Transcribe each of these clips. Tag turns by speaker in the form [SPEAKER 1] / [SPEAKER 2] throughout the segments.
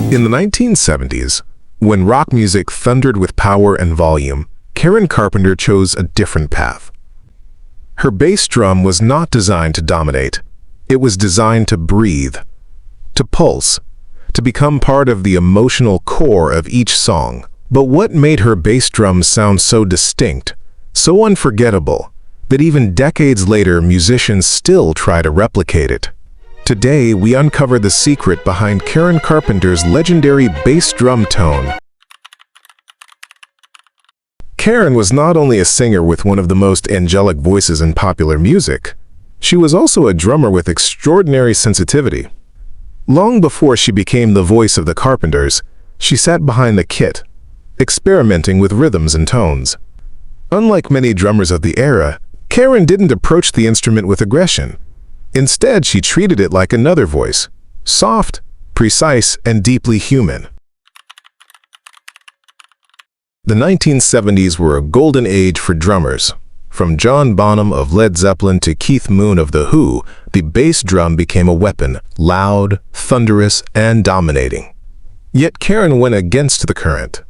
[SPEAKER 1] In the 1970s, when rock music thundered with power and volume, Karen Carpenter chose a different path. Her bass drum was not designed to dominate. It was designed to breathe, to pulse, to become part of the emotional core of each song. But what made her bass drum sound so distinct, so unforgettable, that even decades later musicians still try to replicate it? Today, we uncover the secret behind Karen Carpenter's legendary bass drum tone. Karen was not only a singer with one of the most angelic voices in popular music, she was also a drummer with extraordinary sensitivity. Long before she became the voice of the Carpenters, she sat behind the kit, experimenting with rhythms and tones. Unlike many drummers of the era, Karen didn't approach the instrument with aggression. Instead, she treated it like another voice, soft, precise, and deeply human. The 1970s were a golden age for drummers. From John Bonham of Led Zeppelin to Keith Moon of The Who, the bass drum became a weapon, loud, thunderous, and dominating. Yet Karen went against the current.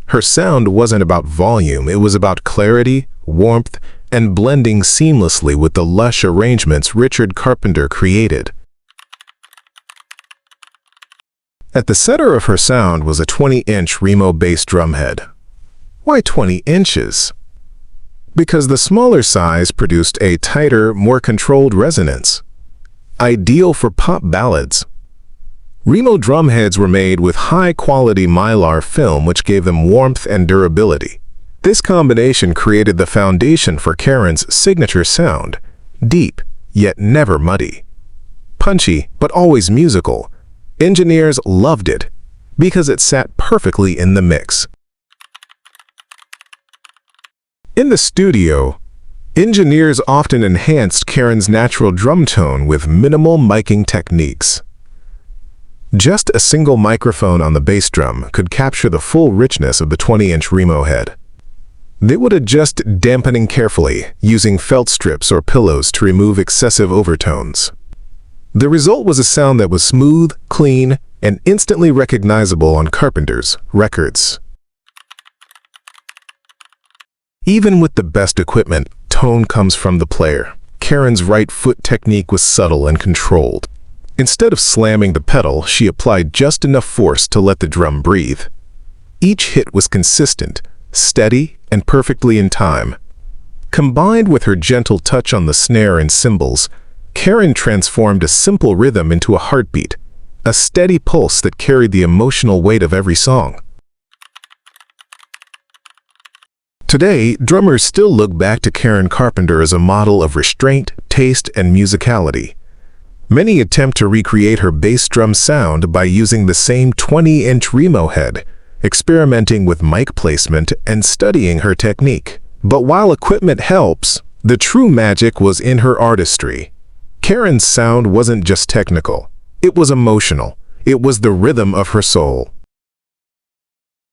[SPEAKER 1] Her sound wasn't about volume, it was about clarity, warmth, and blending seamlessly with the lush arrangements Richard Carpenter created. At the center of her sound was a 20-inch Remo bass drum head. Why 20 inches? Because the smaller size produced a tighter, more controlled resonance, ideal for pop ballads. Remo drum heads were made with high-quality mylar film which gave them warmth and durability. This combination created the foundation for Karen's signature sound, deep, yet never muddy. Punchy, but always musical. Engineers loved it because it sat perfectly in the mix. In the studio, engineers often enhanced Karen's natural drum tone with minimal miking techniques. Just a single microphone on the bass drum could capture the full richness of the 20-inch Remo head. They would adjust dampening carefully, using felt strips or pillows to remove excessive overtones. The result was a sound that was smooth, clean, and instantly recognizable on Carpenter's records. Even with the best equipment, tone comes from the player. Karen's right foot technique was subtle and controlled. Instead of slamming the pedal, she applied just enough force to let the drum breathe. Each hit was consistent, steady, and perfectly in time. Combined with her gentle touch on the snare and cymbals, Karen transformed a simple rhythm into a heartbeat, a steady pulse that carried the emotional weight of every song. Today, drummers still look back to Karen Carpenter as a model of restraint, taste, and musicality. Many attempt to recreate her bass drum sound by using the same 20-inch Remo head, experimenting with mic placement and studying her technique. But while equipment helps, the true magic was in her artistry. Karen's sound wasn't just technical, it was emotional. It was the rhythm of her soul.